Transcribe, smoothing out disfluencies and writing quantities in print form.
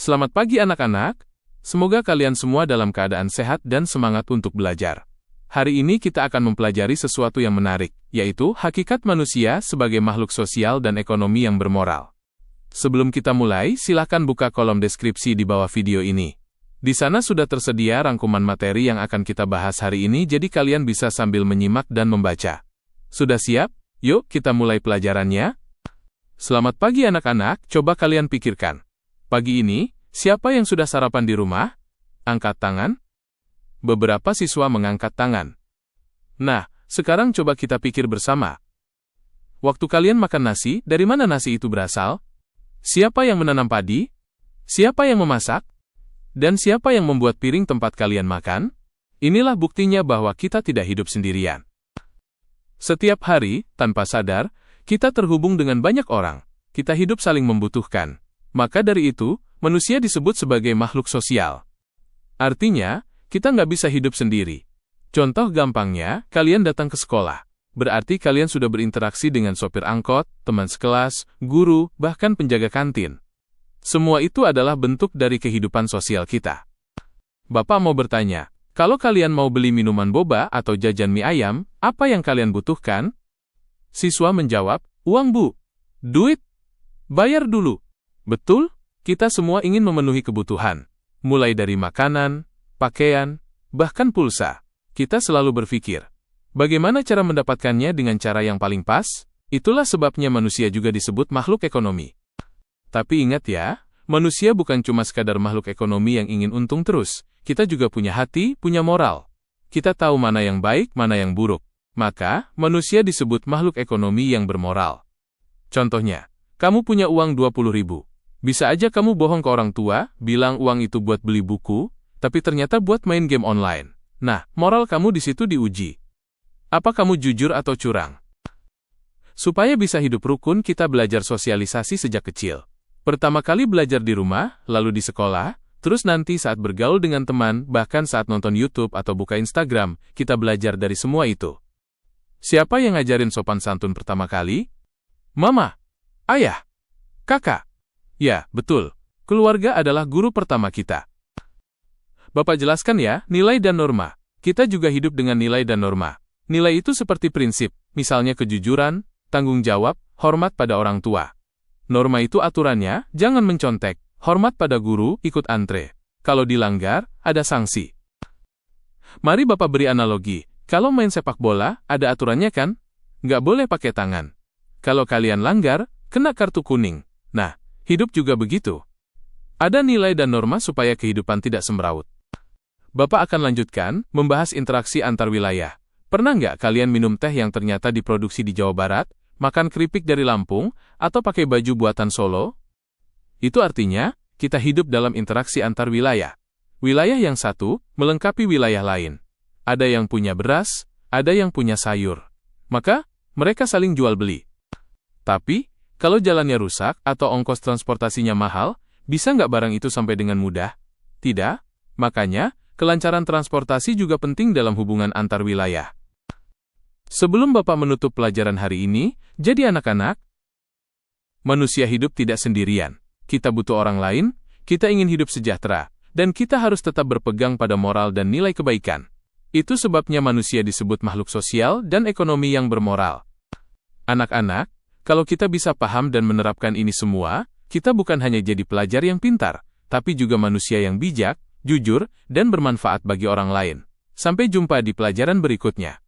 Selamat pagi anak-anak. Semoga kalian semua dalam keadaan sehat dan semangat untuk belajar. Hari ini kita akan mempelajari sesuatu yang menarik, yaitu hakikat manusia sebagai makhluk sosial dan ekonomi yang bermoral. Sebelum kita mulai, silakan buka kolom deskripsi di bawah video ini. Di sana sudah tersedia rangkuman materi yang akan kita bahas hari ini, jadi kalian bisa sambil menyimak dan membaca. Sudah siap? Yuk kita mulai pelajarannya. Selamat pagi anak-anak, coba kalian pikirkan. Pagi ini, siapa yang sudah sarapan di rumah? Angkat tangan. Beberapa siswa mengangkat tangan. Nah, sekarang coba kita pikir bersama. Waktu kalian makan nasi, dari mana nasi itu berasal? Siapa yang menanam padi? Siapa yang memasak? Dan siapa yang membuat piring tempat kalian makan? Inilah buktinya bahwa kita tidak hidup sendirian. Setiap hari, tanpa sadar, kita terhubung dengan banyak orang. Kita hidup saling membutuhkan. Maka dari itu, manusia disebut sebagai makhluk sosial. Artinya, kita nggak bisa hidup sendiri. Contoh gampangnya, kalian datang ke sekolah. Berarti kalian sudah berinteraksi dengan sopir angkot, teman sekelas, guru, bahkan penjaga kantin. Semua itu adalah bentuk dari kehidupan sosial kita. Bapak mau bertanya, kalau kalian mau beli minuman boba atau jajan mie ayam, apa yang kalian butuhkan? Siswa menjawab, uang bu. Duit. Bayar dulu. Betul, kita semua ingin memenuhi kebutuhan. Mulai dari makanan, pakaian, bahkan pulsa. Kita selalu berpikir, bagaimana cara mendapatkannya dengan cara yang paling pas? Itulah sebabnya manusia juga disebut makhluk ekonomi. Tapi ingat ya, manusia bukan cuma sekadar makhluk ekonomi yang ingin untung terus. Kita juga punya hati, punya moral. Kita tahu mana yang baik, mana yang buruk. Maka, manusia disebut makhluk ekonomi yang bermoral. Contohnya, kamu punya uang 20.000. Bisa aja kamu bohong ke orang tua, bilang uang itu buat beli buku, tapi ternyata buat main game online. Nah, moral kamu di situ diuji. Apa kamu jujur atau curang? Supaya bisa hidup rukun, kita belajar sosialisasi sejak kecil. Pertama kali belajar di rumah, lalu di sekolah, terus nanti saat bergaul dengan teman, bahkan saat nonton YouTube atau buka Instagram, kita belajar dari semua itu. Siapa yang ngajarin sopan santun pertama kali? Mama, ayah, kakak. Ya, betul. Keluarga adalah guru pertama kita. Bapak jelaskan ya, nilai dan norma. Kita juga hidup dengan nilai dan norma. Nilai itu seperti prinsip, misalnya kejujuran, tanggung jawab, hormat pada orang tua. Norma itu aturannya, jangan mencontek, hormat pada guru, ikut antre. Kalau dilanggar, ada sanksi. Mari Bapak beri analogi. Kalau main sepak bola, ada aturannya kan? Nggak boleh pakai tangan. Kalau kalian langgar, kena kartu kuning. Nah, hidup juga begitu. Ada nilai dan norma supaya kehidupan tidak semrawut. Bapak akan lanjutkan, membahas interaksi antar wilayah. Pernah nggak kalian minum teh yang ternyata diproduksi di Jawa Barat, makan keripik dari Lampung, atau pakai baju buatan Solo? Itu artinya, kita hidup dalam interaksi antar wilayah. Wilayah yang satu, melengkapi wilayah lain. Ada yang punya beras, ada yang punya sayur. Maka, mereka saling jual beli. Tapi, kalau jalannya rusak atau ongkos transportasinya mahal, bisa nggak barang itu sampai dengan mudah? Tidak. Makanya, kelancaran transportasi juga penting dalam hubungan antar wilayah. Sebelum Bapak menutup pelajaran hari ini, jadi anak-anak, manusia hidup tidak sendirian. Kita butuh orang lain, kita ingin hidup sejahtera, dan kita harus tetap berpegang pada moral dan nilai kebaikan. Itu sebabnya manusia disebut makhluk sosial dan ekonomi yang bermoral. Anak-anak, kalau kita bisa paham dan menerapkan ini semua, kita bukan hanya jadi pelajar yang pintar, tapi juga manusia yang bijak, jujur, dan bermanfaat bagi orang lain. Sampai jumpa di pelajaran berikutnya.